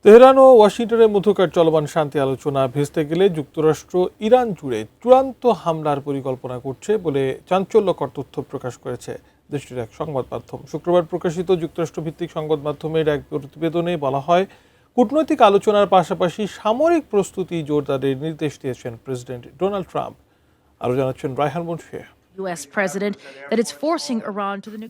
Tehran ও ওয়াশিংটনের মধ্যকার চলমান শান্তি আলোচনা ভেস্তে গেলে যুক্তরাষ্ট্র ইরান জুড়ে চূড়ান্ত হামলার পরিকল্পনা করছে বলে চাঞ্চল্যকর তথ্য প্রকাশ করেছে দেশটির এক সংবাদ মাধ্যম। শুক্রবার প্রকাশিত যুক্তরাষ্ট্রভিত্তিক সংবাদ মাধ্যমের এক প্রতিবেদনে বলা হয়, কূটনৈতিক আলোচনার পাশাপাশি সামরিক প্রস্তুতি জোরদারের নির্দেশ দিয়েছেন প্রেসিডেন্ট ডোনাল্ড ট্রাম্প। আরও জানাচ্ছেন রায়হান মুন্সি।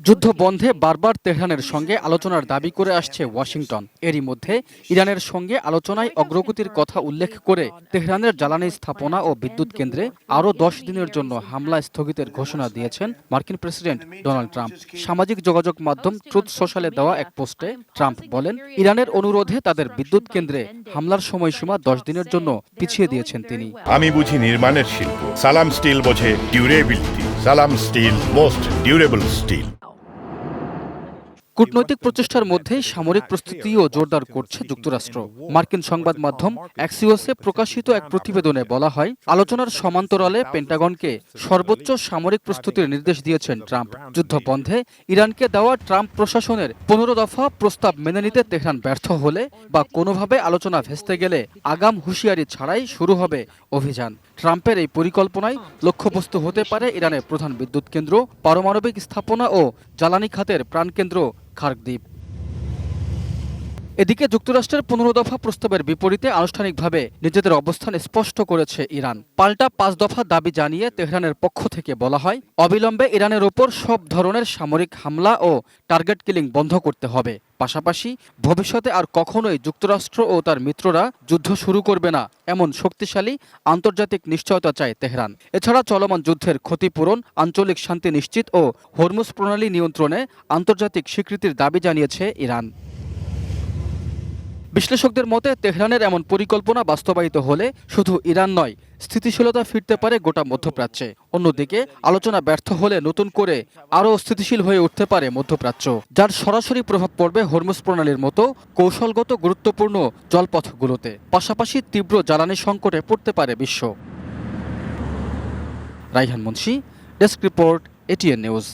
যুদ্ধ বন্ধে বারবার তেহরানের সঙ্গে আলোচনার দাবি করে আসছে ওয়াশিংটন। এরই মধ্যে ইরানের সঙ্গে আলোচনায় অগ্রগতির কথা উল্লেখ করে তেহরানের জ্বালানি স্থাপনা ও বিদ্যুৎ কেন্দ্রে আরও 10 দিনের জন্য হামলা স্থগিতের ঘোষণা দিয়েছেন মার্কিন প্রেসিডেন্ট ডোনাল্ড ট্রাম্প। সামাজিক যোগাযোগ মাধ্যম ট্রুথ সোশ্যালে দেওয়া এক পোস্টে ট্রাম্প বলেন, ইরানের অনুরোধে তাদের বিদ্যুৎ কেন্দ্রে হামলার সময়সীমা 10 দিনের জন্য পিছিয়ে দিয়েছেন তিনি। আমি বুঝি নির্মাণের শিল্প, সালাম স্টিল বোঝে ডিউরেবিলিটি। সালাম স্টিল, মোস্ট ডিউরেবল স্টিল। কূটনৈতিক প্রচেষ্টার মধ্যে সামরিক প্রস্তুতিও জোরদার করছে যুক্তরাষ্ট্র। মার্কিন সংবাদ মাধ্যম অ্যাক্সিওসে প্রকাশিত এক প্রতিবেদনে বলা হয়, আলোচনার সমান্তরালে পেন্টাগনকে সর্বোচ্চ সামরিক প্রস্তুতির নির্দেশ দিয়েছেন ট্রাম্প। যুদ্ধ বন্ধে ইরানকে দেওয়া ট্রাম্প প্রশাসনের 15 দফা প্রস্তাব মেনে নিতে তেহরান ব্যর্থ হলে বা কোনোভাবে আলোচনা ভেস্তে গেলে আগাম হুঁশিয়ারি ছাড়াই শুরু হবে অভিযান। ট্রাম্পের এই পরিকল্পনায় লক্ষ্যবস্তু হতে পারে ইরানের প্রধান বিদ্যুৎ কেন্দ্র, পারমাণবিক স্থাপনা ও জ্বালানি খাতের প্রাণকেন্দ্র খার্কদ্বীপ। এদিকে যুক্তরাষ্ট্রের 15 দফা প্রস্তাবের বিপরীতে আনুষ্ঠানিকভাবে নিজেদের অবস্থান স্পষ্ট করেছে ইরান। পাল্টা 5 দফা দাবি জানিয়ে তেহরানের পক্ষ থেকে বলা হয়, অবিলম্বে ইরানের ওপর সব ধরনের সামরিক হামলা ও টার্গেট কিলিং বন্ধ করতে হবে। পাশাপাশি ভবিষ্যতে আর কখনোই যুক্তরাষ্ট্র ও তার মিত্ররা যুদ্ধ শুরু করবে না এমন শক্তিশালী আন্তর্জাতিক নিশ্চয়তা চায় তেহরান। এছাড়া চলমান যুদ্ধের ক্ষতিপূরণ, আঞ্চলিক শান্তি নিশ্চিত ও হরমুজ প্রণালী নিয়ন্ত্রণে আন্তর্জাতিক স্বীকৃতির দাবি জানিয়েছে ইরান। বিশ্লেষকদের মতে তেহরানের এমন পরিকল্পনা বাস্তবায়িত হলে শুধু ইরান নয়, স্থিতিশীলতা ফিরতে পারে গোটা মধ্যপ্রাচ্যে। অন্যদিকে আলোচনা ব্যর্থ হলে নতুন করে আরও স্থিতিশীল হয়ে উঠতে পারে মধ্যপ্রাচ্য, যার সরাসরি প্রভাব পড়বে হরমুজ প্রণালীর মতো কৌশলগত গুরুত্বপূর্ণ জলপথগুলোতে। পাশাপাশি তীব্র জ্বালানি সংকটে পড়তে পারে বিশ্ব। Raihan Munshi, desk report, ATN news.